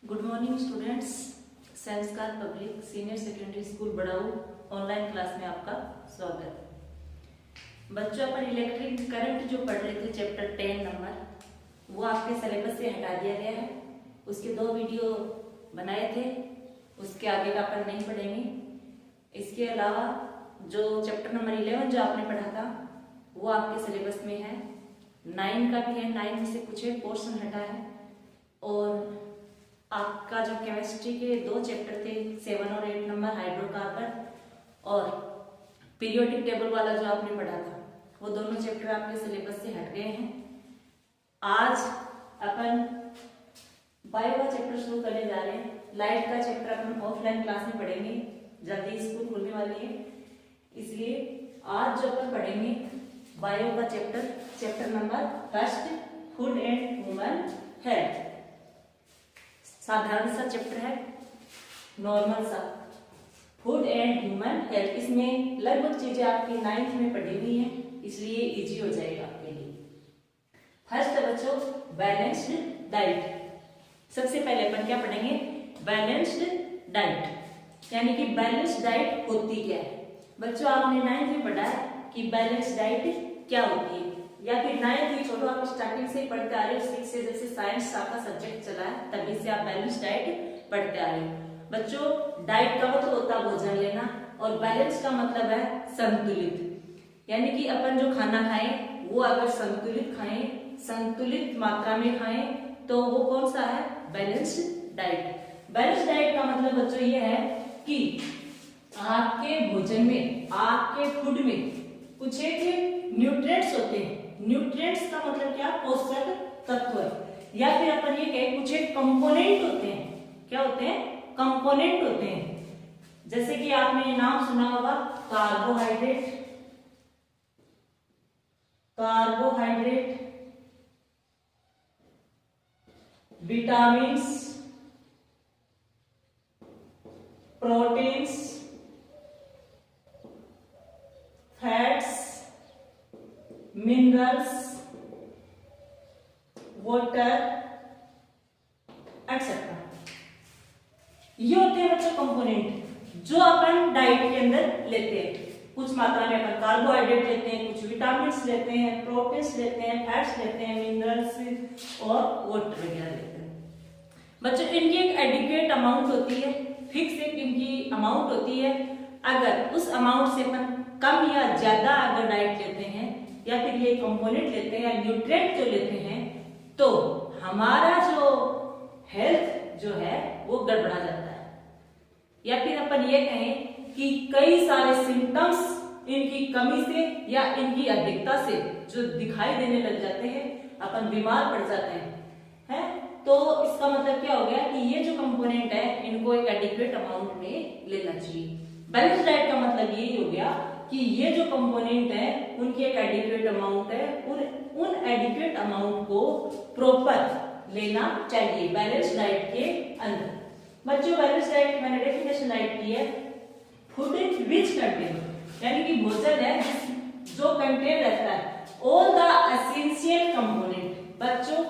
Good morning students. Sanskar public senior secondary school Badau online class में आपका स्वागत। बच्चों, अपन इलेक्ट्रिक करंट जो पढ़ रहे थे चैप्टर 10 नंबर, वो आपके सिलेबस से हटा दिया गया है। उसके 2 वीडियो बनाए थे, उसके आगे का अपन नहीं पढ़ेंगे। इसके अलावा जो चैप्टर नंबर 11 जो आपने पढ़ा था वो आपके सिलेबस में है। 9 का भी है, 9 में से कुछ एक पोर्शन हटा है। और आपका जो केमिस्ट्री के 2 चैप्टर थे 7 और 8 नंबर, हाइड्रोकार्बन और पीरियोडिक टेबल वाला जो आपने पढ़ा था, वो दोनों चैप्टर आपके सिलेबस से हट गए हैं। आज अपन बायो का चैप्टर शुरू करने जा रहे हैं। लाइट का चैप्टर अपन ऑफलाइन क्लास में पढ़ेंगे, जल्दी स्कूल खुलने वाली है, इसलिए आज जो अपन पढ़ेंगे बायो का chapter number 1, food and human health. साधारण सा चैप्टर है, नॉर्मल सा, फूड एंड ह्यूमन हेल्थ। इसमें लगभग चीजें आपकी 9th में पढ़ी हुई हैं, इसलिए इजी हो जाएगा आपके लिए। फर्स्ट बच्चों, बैलेंस्ड डाइट। सबसे पहले अपन क्या पढ़ेंगे? बैलेंस्ड डाइट, यानी कि बैलेंस्ड डाइट होती क्या है। बच्चों, आपने 9th में पढ़ा है कि बैलेंस्ड डाइट क्या होती है, या फिर 9th ही छोड़ो, आप स्टार्टिंग से पढ़ते आ रहे हो। 6 से जब से साइंस आपका सब्जेक्ट चला है तभी से आप बैलेंस डाइट पढ़ते आ रहे हो। बच्चों, डाइट का मतलब होता है भोजन लेना, और बैलेंस का मतलब है संतुलित, यानी कि अपन जो खाना खाएं वो अगर संतुलित खाएं, संतुलित मात्रा में खाएं, तो वो कौन सा है? Balance diet. बैलेंस डाइट का मतलब बच्चों ये है कि आपके भोजन में, आपके फूड में कुछ एक न्यूट्रिएंट्स होते हैं। न्यूट्रिएंट्स का मतलब क्या? पोषक तत्व, या फिर अपन ये कहें कुछ एक कंपोनेंट होते हैं। क्या होते हैं? कंपोनेंट होते हैं। जैसे कि आपने नाम सुना होगा carbohydrate, vitamins, proteins, fats, minerals, water etcetera. ये होते हैं बच्चों कंपोनेंट जो अपन डाइट के अंदर लेते हैं। कुछ मात्रा में अपन कार्बोहाइड्रेट लेते हैं, कुछ विटामिन्स लेते हैं, प्रोटीन्स लेते हैं, फैट्स लेते हैं, मिनरल्स और वाटर वगैरह लेते हैं। बच्चों, इनकी एक एडिक्वेट अमाउंट होती है, फिक्स एक इनकी अमाउंट होती है। अगर उस अमाउंट से अपन कम या ज्यादा अगर डाइट लेते हैं, या फिर ये कंपोनेंट लेते हैं या न्यूट्रिएंट जो लेते हैं, तो हमारा जो हेल्थ जो है वो गड़बड़ा जाता है। या फिर अपन ये कहें कि कई सारे सिम्टम्स इनकी कमी से या इनकी अधिकता से जो दिखाई देने लग जाते हैं, अपन बीमार पड़ जाते हैं। तो इसका मतलब क्या हो गया कि ये जो कंपोनेंट है इनको एक एडिक्वेट अमाउंट में लेना चाहिए। बैलेंस डाइट का मतलब यही हो गया कि ये जो कंपोनेंट है उनकी एक एडिक्वेट अमाउंट है, उन एडिक्वेट अमाउंट को प्रॉपर लेना चाहिए बैलेंस डाइट के अंदर। बच्चों, बैलेंस डाइट की मैंने डेफिनेशन राइट की है, फूड विच कंटेन, यानी कि भोजन है जो कंटेन रहता है ऑल द एसेंशियल कंपोनेंट। बच्चों,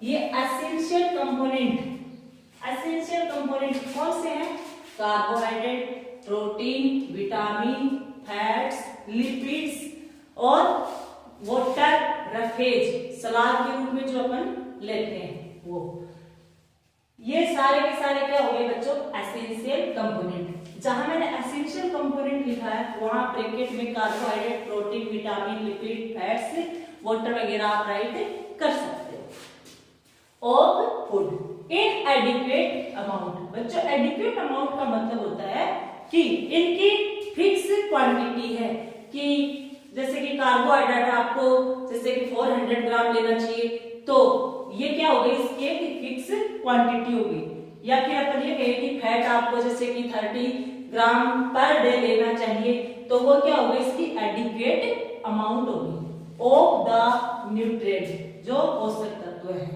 ये एसेंशियल कंपोनेंट कौन से हैं? Carbohydrate, protein, vitamin, fats, lipids और वाटर, रफेज, सलाद के रूप में जो अपन लेते हैं वो, ये सारे के सारे क्या हो गए बच्चों? Essential component. जहां मैंने एसेंशियल कंपोनेंट लिखा है वहां ब्रैकेट में carbohydrate, protein, vitamin, lipid, fats, water वगैरह आप राइट कर सकते हो। Of food in adequate amount. बच्चों, एडिक्वेट अमाउंट का मतलब होता है कि इनकी फिक्स क्वांटिटी है, कि जैसे कि कार्बोहाइड्रेट आपको जैसे कि 400 ग्राम लेना चाहिए, तो ये क्या हो गई? इसकी एक फिक्स क्वांटिटी होगी। या फिर अपन ये कहें कि फैट आपको जैसे कि 30 ग्राम पर डे लेना चाहिए, तो वो क्या होगी? इसकी एडिक्वेट अमाउंट होगी ऑफ द न्यूट्रिएंट, जो पोषक तत्व है।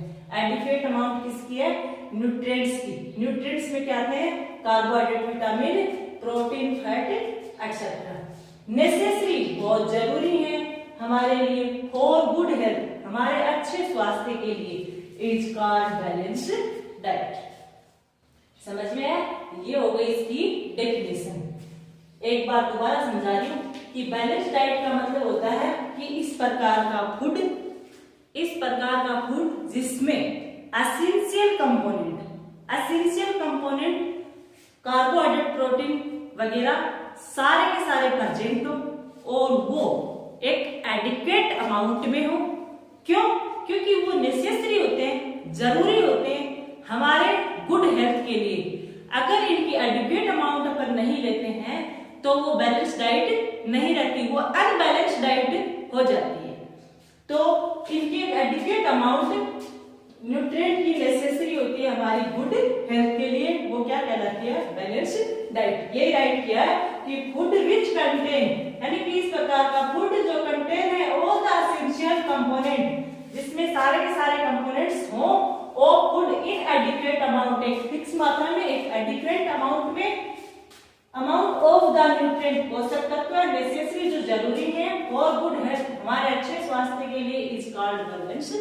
एडिक्वेट अमाउंट किसकी है? न्यूट्रिएंट्स की। न्यूट्रिएंट्स में क्या आते हैं? Carbohydrate, vitamin, protein, fat etcetera. Necessary, बहुत जरूरी है हमारे लिए, फॉर गुड हेल्थ, हमारे अच्छे स्वास्थ्य के लिए, इज कॉल्ड बैलेंस्ड डाइट। हो गई इसकी डेफिनेशन। एक बार दोबारा समझा रही हूँ कि बैलेंस डाइट का मतलब होता है कि इस प्रकार का फूड जिसमें एसेंशियल कंपोनेंट कार्बोहाइड्रेट, प्रोटीन वगैरह सारे के सारे प्रेजेंट हो और वो एक एडिक्वेट अमाउंट में हो। क्यों? क्योंकि वो नेसेसरी होते हैं, जरूरी होते हैं हमारे गुड हेल्थ के लिए। अगर इनकी एडिक्वेट अमाउंट अपन नहीं लेते हैं तो वो बैलेंस डाइट नहीं रहती, वो अनबैलेंस डाइट हो जाती है। तो इनकी एडिक्वेट अमाउंट न्यूट्रिएंट की नेसेसरी होती है हमारी गुड हेल्थ के लिए, वो क्या कहलाती है? Balance diet. ये डाइट क्या है कि फूड विच कंटेन, यानी कि इस प्रकार का फूड जो कंटेन है ऑल द एसेंशियल कंपोनेंट, जिसमें सारे के सारे कंपोनेंट्स हों, और फूड इन एडिक्वेट अमाउंट, एक फिक्स मात्रा में, एक एडिक्वेट अमाउंट में, अमाउंट ऑफ द न्यूट्रिएंट, पोषक तत्व नेसेसरी जो जरूरी है फॉर गुड हेल्थ, हमारे अच्छे स्वास्थ्य के लिए, इज कॉल्ड बैलेंस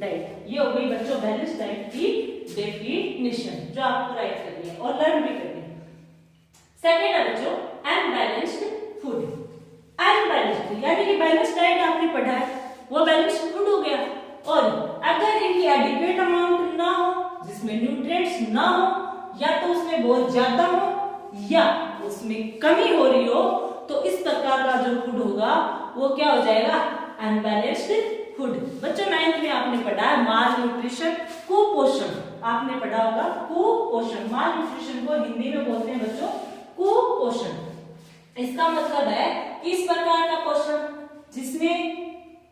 डाइट। ये हो गई बच्चों बैलेंस डाइट की डेफिनेशन, जो आपको राइट करनी है और लर्न भी करनी है। सेकेंड है बच्चों अनबैलेंस्ड फूड। अनबैलेंस्ड यानी कि बैलेंस डाइट आपने पढ़ा है, वो बैलेंस्ड फूड हो गया, और अगर इनकी एडिक्वेट अमाउंट ना हो, जिसमें न्यूट्रिएंट्स ना हो, या तो उसमें बहुत ज्यादा हो या उसमें कमी हो रही हो, तो इस प्रकार का जो फूड होगा वो क्या हो जाएगा? Unbalanced food. बच्चों 9th में आपने पढ़ा है माल न्यूट्रिशन, कुपोषण। आपने पढ़ा होगा कुपोषण। माल न्यूट्रिशन को हिंदी में बोलते हैं बच्चों कुपोषण। इसका मतलब है कि इस प्रकार का पोषण जिसमें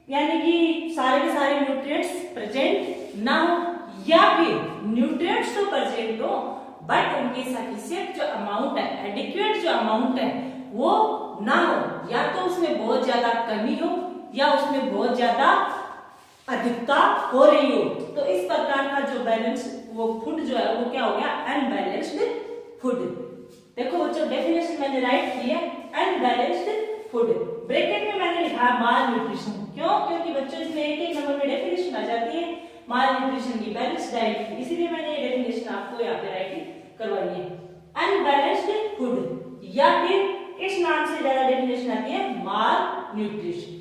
यानी कि सारे के सारे न्यूट्रिएंट्स प्रेजेंट ना हो, या फिर न्यूट्रिएंट्स तो प्रेजेंट हो बट उनकी सफिशिएंट जो अमाउंट है, एडिक्वेट जो अमाउंट है वो ना हो, या तो उसमें बहुत ज्यादा कमी हो या उसमें बहुत ज्यादा अधिकता हो रही हो। तो इस प्रकार का जो बैलेंस वो फूड जो है वो क्या हो गया? Unbalanced food. देखो बच्चों डेफिनेशन मैंने राइट की है, अनबैलेंस्ड फूड। ब्रैकेट में मैंने लिखा माल न्यूट्रिशन। क्यों? क्योंकि बच्चों इसमें एक नंबर में डेफिनेशन आ जाती है माल न्यूट्रिशन की, बैलेंस डाइट की, इसीलिए मैंने ये डेफिनेशन आपको यहाँ पे राइट करवाई है। अनबैलेंस्ड फूड या फिर इस नाम से ज्यादा डेफिनेशन आती है माल न्यूट्रिशन।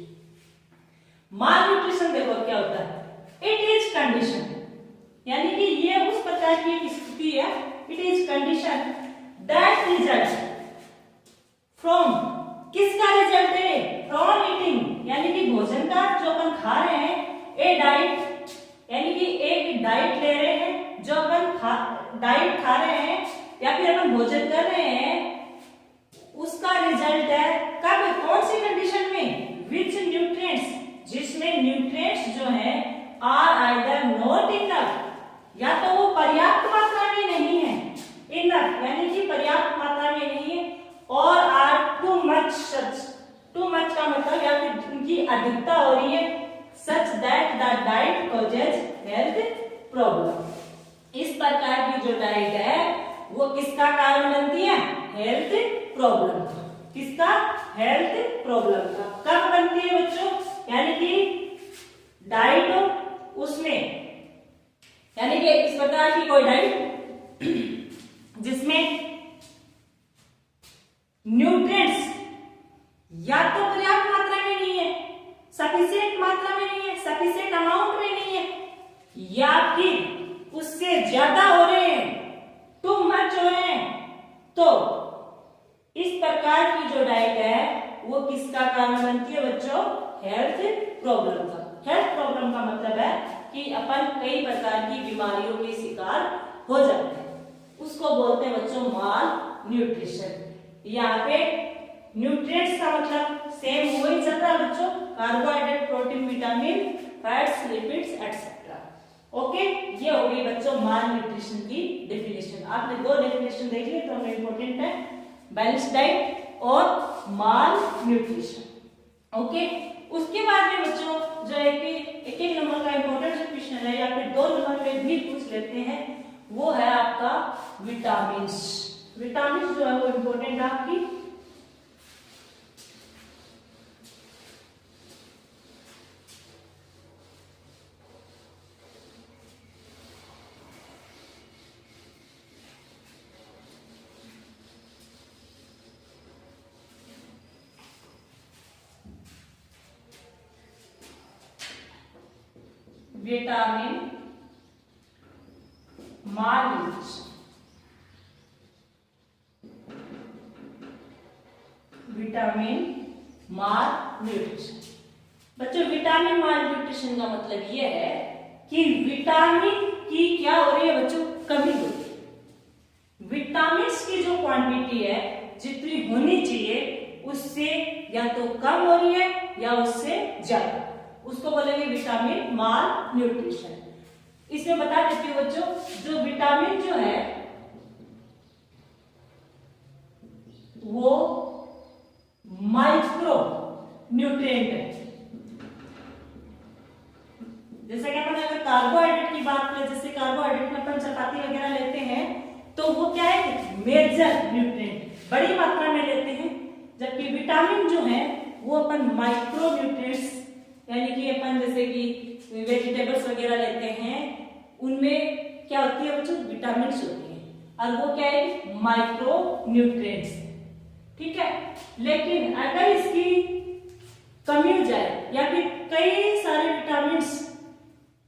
माल न्यूट्रिशन देखो क्या होता है? इट इज कंडीशन, यानी कि ये उस प्रकार की एक स्थिति है, it is condition that result from, किसका रिजल्ट है? फ्रॉम ईटिंग, यानी कि भोजन का जो अपन खा रहे हैं, ए डाइट, यानी कि एक डाइट ले रहे हैं, जो अपन डाइट खा रहे हैं या फिर अपन भोजन कर रहे हैं, उसका रिजल्ट है कब? कौन सी कंडीशन में? विच न्यूट्रिएंट्स, जिसमें न्यूट्रिएंट्स जो है आर आइदर नॉट इनफ, या तो वो पर्याप्त मात्रा में नहीं है, इनफ यानी कि पर्याप्त मात्रा में नहीं है, और are too much, such too much का मतलब या फिर उनकी अधिकता हो रही है, such that the diet causes health problem. इस प्रकार की जो डाइट है वो किसका कारण बनती है? हेल्थ प्रॉब्लम का। किसका? हेल्थ प्रॉब्लम का। कब बनती है बच्चों? यानी कि डाइट हो उसमें, यानी कि इस प्रकार की कोई डाइट जिसमें न्यूट्रिएंट्स या तो पर्याप्त मात्रा में नहीं है, सफिशिएंट मात्रा में नहीं है, सफिशिएंट अमाउंट में नहीं है, या फिर उससे ज्यादा हो रहे हैं, टू मच हो रहे हैं, तो इस प्रकार की जो डाइट है वो किसका कारण बनती है बच्चों? हेल्थ प्रॉब्लम का। हेल्थ प्रॉब्लम का मतलब है कि अपन कई प्रकार की बीमारियों के शिकार हो जाते हैं, उसको बोलते हैं बच्चों माल न्यूट्रिशन। यहाँ पे न्यूट्रिएंट्स का मतलब सेम वही चल रहा है बच्चों, carbohydrate, protein, vitamin, fats, lipids etcetera. Okay, ये हो गई बच्चों माल न्यूट्रिशन की डेफिनेशन। आपने दो डेफिनेशन देख ली तो हमें इंपॉर्टेंट है बैलेंस डाइट और माल न्यूट्रिशन। ओके, उसके बाद में बच्चों जो है कि एक नंबर का इंपॉर्टेंट जो क्वेश्चन है या फिर 2 नंबर में भी पूछ लेते हैं, वो है आपका विटामिन्स। विटामिन्स जो है वो इंपॉर्टेंट है आपकी। Vitamin malnutrition, vitamin malnutrition. बच्चों विटामिन मालन्यूट्रिशन का मतलब यह है कि विटामिन की क्या हो रही है बच्चों, कमी हो रही है। विटामिन की जो क्वांटिटी है जितनी होनी चाहिए उससे या तो कम हो रही है या उससे ज्यादा, उसको बोलेंगे विटामिन मालन्यूट्रिशन। इसमें बता देती हूँ बच्चों, जो विटामिन जो है वो माइक्रो न्यूट्रिएंट है। जैसे कि अपन अगर कार्बोहाइड्रेट की बात करें, जैसे कार्बोहाइड्रेट में अपन चपाती वगैरह लेते हैं तो वो क्या है, मेजर न्यूट्रिएंट, बड़ी मात्रा में लेते हैं, जबकि विटामिन जो है वो अपन माइक्रो न्यूट्रिएंट्स, यानी कि अपन जैसे कि वेजिटेबल्स वगैरह लेते हैं उनमें क्या होती है बच्चों, विटामिन्स होती है, और वो क्या है, माइक्रो न्यूट्रिएंट्स। ठीक है, लेकिन अगर इसकी कमी हो जाए या फिर कई सारे विटामिन्स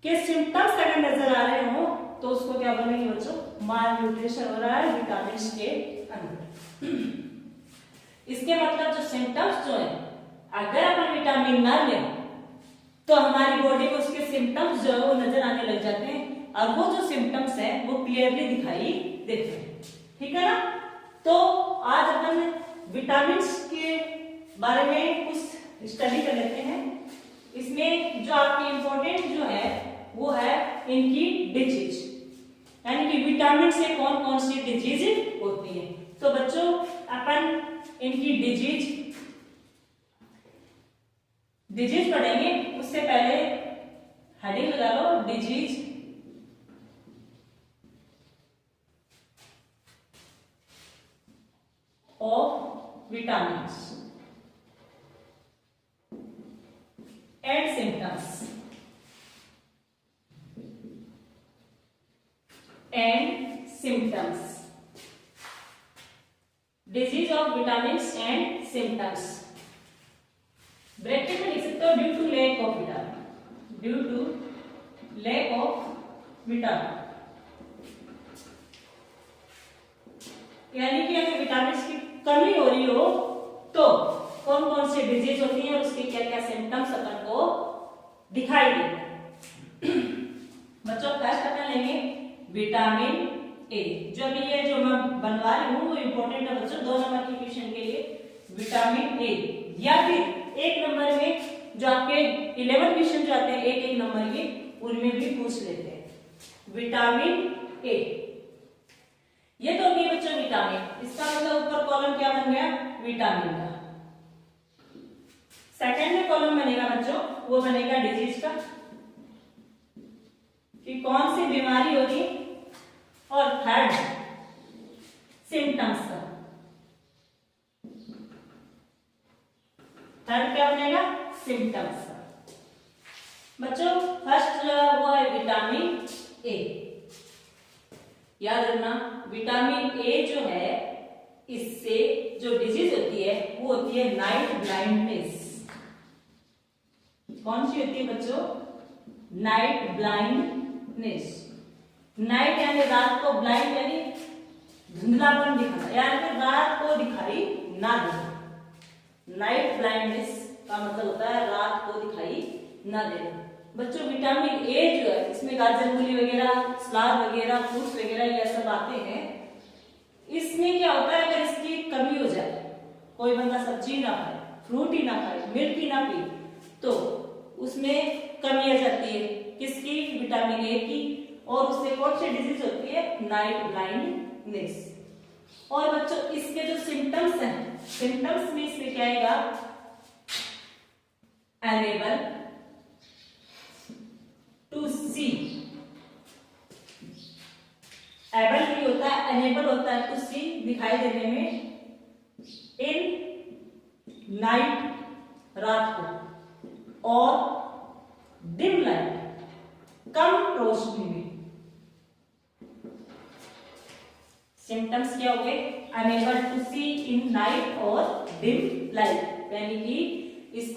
के सिम्टम्स अगर नजर आ रहे हो तो उसको क्या बोलेंगे बच्चों, माल न्यूट्रिशन हो रहा है विटामिन्स के अंदर। इसके मतलब जो सिम्टम्स जो है, अगर अपन विटामिन ना लें तो हमारी बॉडी को उसके सिम्टम्स जो है वो नजर आने लग जाते हैं, और वो जो सिम्टम्स है वो क्लियरली दिखाई देते हैं। ठीक है ना, तो आज अपन विटामिन्स के बारे में कुछ स्टडी कर लेते हैं। इसमें जो आपकी इंपॉर्टेंट जो है वो है इनकी डिजीज, यानी कि विटामिन से कौन कौन सी डिजीज होती है। तो बच्चों अपन इनकी डिजीज पढ़ेंगे, उससे पहले हेडिंग लगा लो, disease of vitamins and symptoms disease of vitamins and symptoms. Bracket में लिख सकते हो, due to lack of vitamin, due to lack of vitamin, यानी कि अगर विटामिन की कमी हो रही हो तो कौन कौन सी डिजीज होती है और उसके क्या क्या सिम्टम्स अपन को दिखाई देते हैं। बच्चों फर्स्ट अपन लेंगे विटामिन ए। जो अभी ये जो मैं बनवा रही हूँ वो इंपॉर्टेंट है बच्चों, 2 नंबर के क्वेश्चन के लिए विटामिन ए, या फिर 1 नंबर में जो आपके 11 क्वेश्चन जो आते हैं 1-1 नंबर के, उनमें भी पूछ लेते हैं विटामिन ए। ये तो होगी बच्चों विटामिन, इसका मतलब ऊपर कॉलम क्या बन गया, विटामिन का। सेकंड में कॉलम बनेगा बच्चों, वो बनेगा डिजीज का, कि कौन सी बीमारी होगी, और थर्ड सिम्टम्स का। थर्ड क्या बनेगा, सिम्टम्स का। बच्चों फर्स्ट जो है वो है विटामिन ए। याद रखना विटामिन ए जो है, इससे जो डिजीज होती है वो होती है नाइट ब्लाइंडनेस। कौन सी होती है बच्चों, नाइट ब्लाइंडनेस। नाइट यानी रात को, ब्लाइंड यानी धुंधलापन दिखाना, यानी कि रात को दिखाई ना देना। नाइट ब्लाइंडनेस का मतलब होता है रात को दिखाई ना देना। बच्चों विटामिन ए जो है, इसमें गाजर मूली वगैरह, सलाद वगैरह, फ्रूट्स वगैरह ये सब आते हैं। इसमें क्या होता है, अगर इसकी कमी हो जाए, कोई बंदा सब्जी ना खाए, फ्रूट ही ना खाए, मिल्क ही ना पिए, तो उसमें कमी आ जाती है किसकी, विटामिन ए की, और उससे कौन सी डिजीज होती है, नाइट ब्लाइंडनेस। और बच्चों इसके जो सिम्टम्स हैं, सिम्टम्स में इसमें क्या आएगा, अनेबल टू सी। एबल भी होता है, अनेबल होता है टू सी, दिखाई देने में, इन नाइट रात को, और डिम लाइट कम रोशनी में। सिम्टम्स क्या हो गए, unable to see in night और डिम लाइट, यानी कि इस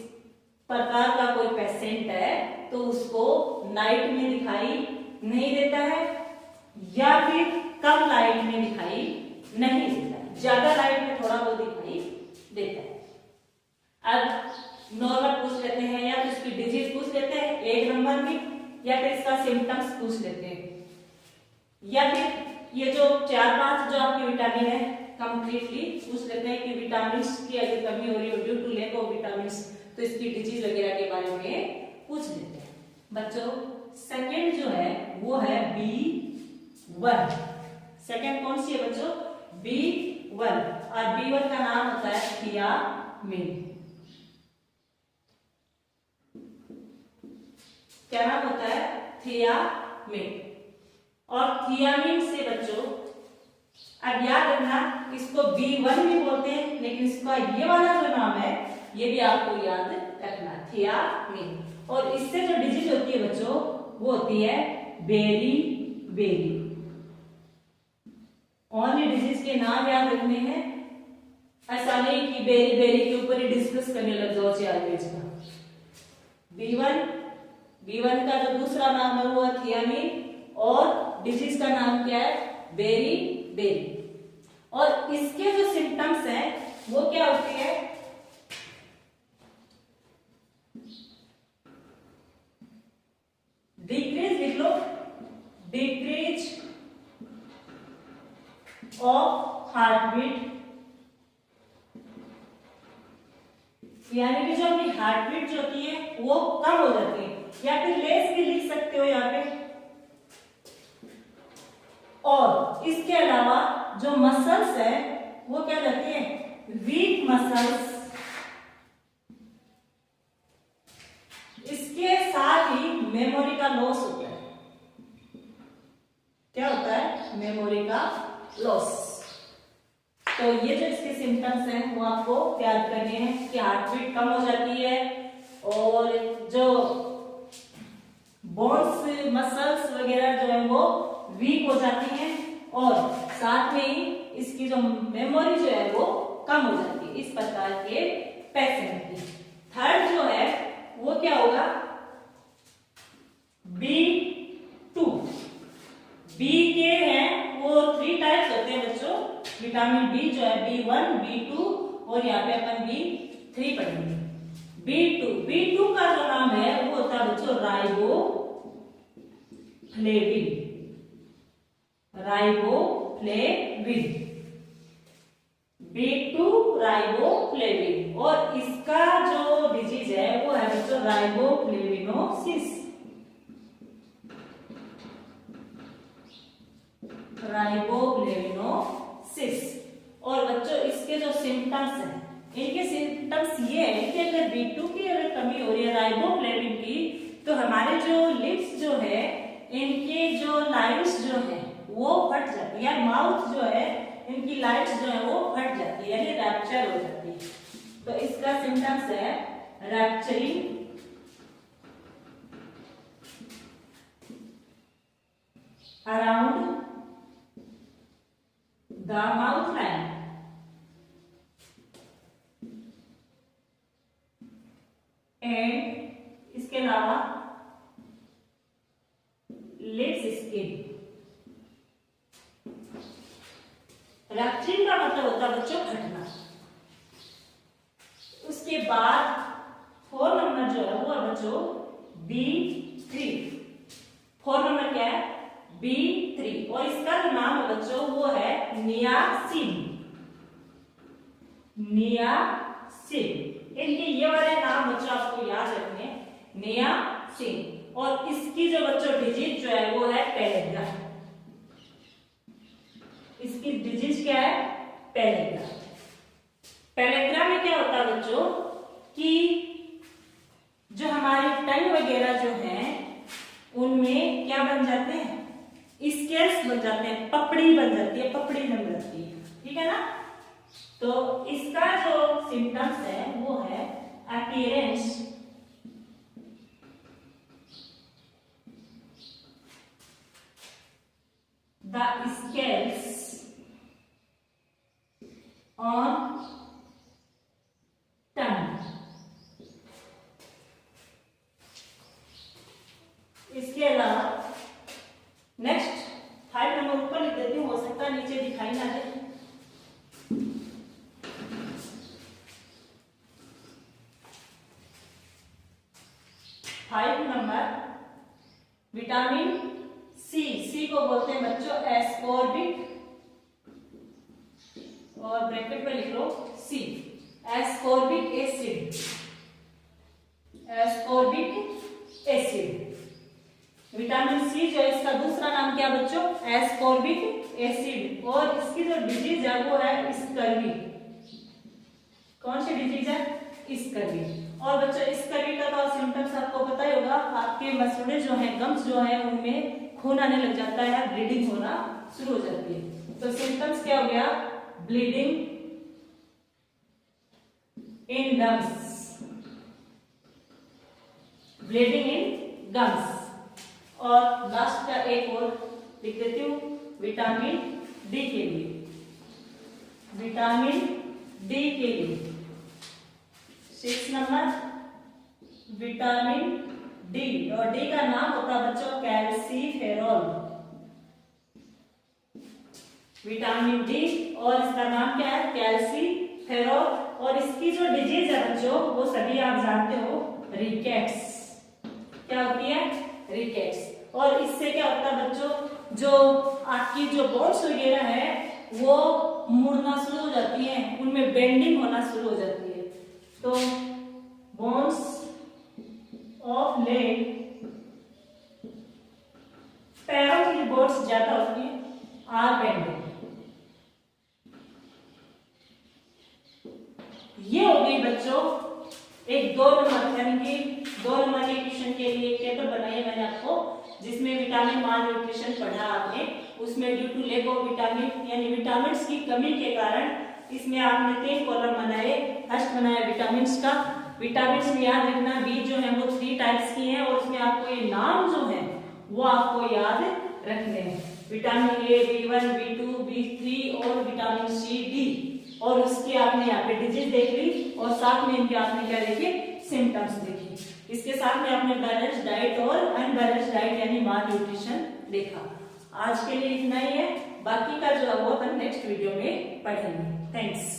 प्रकार का कोई पेशेंट है तो उसको नाइट में दिखाई नहीं देता है, या फिर कम लाइट में दिखाई नहीं देता है, ज्यादा लाइट में थोड़ा बहुत दिखाई देता है। अब नॉर्मल पूछ लेते हैं, या तो इसकी डिजीज पूछ लेते हैं 1 नंबर में, या फिर इसका सिम्टम्स पूछ लेते हैं, या फिर ये जो 4-5 जो आपकी विटामिन है कंप्लीटली पूछ लेते हैं कि विटामिन की अगर कमी हो रही हो due to lack of vitamin, तो इसकी डिजीज वगैरह के बारे में पूछ लेते हैं। बच्चों सेकंड जो है वो है B1। सेकंड कौन सी है बच्चों? B1, और B1 का नाम होता है थियामिन। क्या नाम होता है? थियामिन। और थियामिन से बच्चों अब याद रखना, इसको B1 भी बोलते हैं, लेकिन इसका ये वाला जो नाम है ये भी आपको याद रखना, थियामिन। और इससे जो डिजीज होती है बच्चों वो होती है बेरी बेरी। ओनली डिजीज के नाम याद रखने हैं, ऐसा नहीं कि बेरी बेरी के ऊपर ही डिस्कस करने लग जाओ 4 पेज का। B1 का जो दूसरा नाम है वो है थियामिन, और डिजीज का नाम क्या है? Beriberi. और इसके जो सिम्टम्स हैं वो क्या होती है? डिक्रीज, लिख लो, डिक्रीज ऑफ हार्टबीट, यानी कि जो अपनी हार्टबीट जो होती है वो कम हो जाती है, या फिर लेस भी लिख सकते हो यहाँ पे। और इसके अलावा जो मसल्स है वो क्या कहती है? Week muscles. इसके साथ ही मेमोरी का लॉस होता है। क्या होता है? मेमोरी का लॉस। तो ये जो इसके सिम्टम्स हैं वो आपको याद करने हैं कि हार्टबीट कम हो जाती है, और जो बोन्स मसल्स वगैरह जो है वो वीक हो जाती हैं, और साथ में ही इसकी जो मेमोरी जो है वो कम हो जाती है, इस प्रकार के पेशेंट की। थर्ड जो है वो क्या होगा? B2। बी के हैं वो 3 टाइप्स होते हैं बच्चों। विटामिन बी जो है B1, B2 और यहाँ पे अपन B3 पढ़ेंगे। B2 का जो नाम है वो होता है बच्चों राइबोफ्लेविन। B2 राइबोफ्लेविन, और इसका जो डिजीज है वो है बच्चों राइबोफ्लेविनोसिस। और बच्चों इसके जो सिम्टम्स हैं, इनके सिम्टम्स ये है कि अगर B2 की अगर कमी हो रही है राइबोफ्लेविन की, तो हमारे जो लिप्स जो है इनके जो लाइन्स जो है वो फट जाती है, या माउथ जो है इनकी लाइन्स जो है वो फट जाती है, यानी रैप्चर हो जाती है। तो इसका सिम्टम्स है rapturing around the mouth line, and इसके अलावा लिप्स स्किन। रैप्चरिंग का मतलब होता है बच्चों फटना। उसके बाद 4 नंबर जो है वो है बच्चों B3। 4 नंबर क्या है? B3, और इसका जो नाम है बच्चों वो है नियासिन। इनके ये वाले नाम बच्चों आपको याद रखने, नियासिन। और इसकी जो बच्चों डिजीज जो है वो है पेलेग्रा। इसकी डिजीज क्या है? पेलेग्रा। पेलेग्रा में क्या होता है बच्चों कि जो हमारे टंग वगैरह जो है उनमें क्या बन जाते हैं? स्केल्स बन जाते हैं, पपड़ी बन जाती है, पपड़ी जम जाती है, ठीक है ना? तो इसका जो सिम्टम्स है वो है appearance the scales on tongue. पक्का नीचे दिखाई ना दे। Five number vitamin C. C को बोलते हैं बच्चों एस्कॉर्बिक, और ब्रैकेट में लिख लो C, ascorbic acid. Ascorbic acid, vitamin C जो है इसका दूसरा नाम क्या बच्चों, एस्कॉर्बिक एसिड। और इसकी जो डिजीज है वो है स्कर्वी। कौन सी डिजीज है, स्कर्वी। और बच्चों स्कर्वी का तो सिम्टम्स आपको पता ही होगा, आपके मसूड़े जो हैं, गम्स जो हैं, उनमें खून आने लग जाता है, ब्लीडिंग होना शुरू हो जाती है। तो सिम्टम्स क्या हो गया, bleeding in gums, bleeding in gums. और लास्ट का एक और लिख देती हूँ, विटामिन डी के लिए, विटामिन डी के लिए 6 नंबर विटामिन डी। और डी का नाम होता है बच्चों कैल्सीफेरॉल, विटामिन डी, और इसका नाम क्या है, कैल्सीफेरॉल। और इसकी जो डिजीज है बच्चों वो सभी आप जानते हो, रिकेट्स। क्या होती है, रिकेट्स। और इससे क्या होता है बच्चों, जो आपकी जो बोन्स वगैरह है वो मुड़ना शुरू हो जाती है, उनमें बेंडिंग होना शुरू हो जाती है। तो बोन्स ऑफ लेग, पैरों की बोन्स ज्यादा होती है, आर बेंडिंग। ये हो गई बच्चों एक 2 नंबर, यानी कि 2 नंबर के क्वेश्चन के लिए टेबल बनाई है मैंने आपको, जिसमें विटामिन माल न्यूट्रिशन पढ़ा आपने। उसमें due to lack of vitamin यानी विटामिन की कमी के कारण इसमें आपने 3 कॉलम बनाए। फर्स्ट बनाया विटामिन का। विटामिन में याद रखना बी जो है वो 3 टाइप्स की हैं, और उसमें आपको ये नाम जो है वो आपको याद रखने हैं। Vitamin A, B1, B2, B3 और विटामिन सी, डी। और उसकी आपने यहाँ पे डिजीज देख ली, और साथ में इनके आपने क्या देखे, सिम्टम्स देखे। इसके साथ में आपने बैलेंस डाइट और अनबैलेंस डाइट यानी माल न्यूट्रिशन देखा। आज के लिए इतना ही है, बाकी का जो है वो अपन नेक्स्ट वीडियो में पढ़ेंगे। थैंक्स।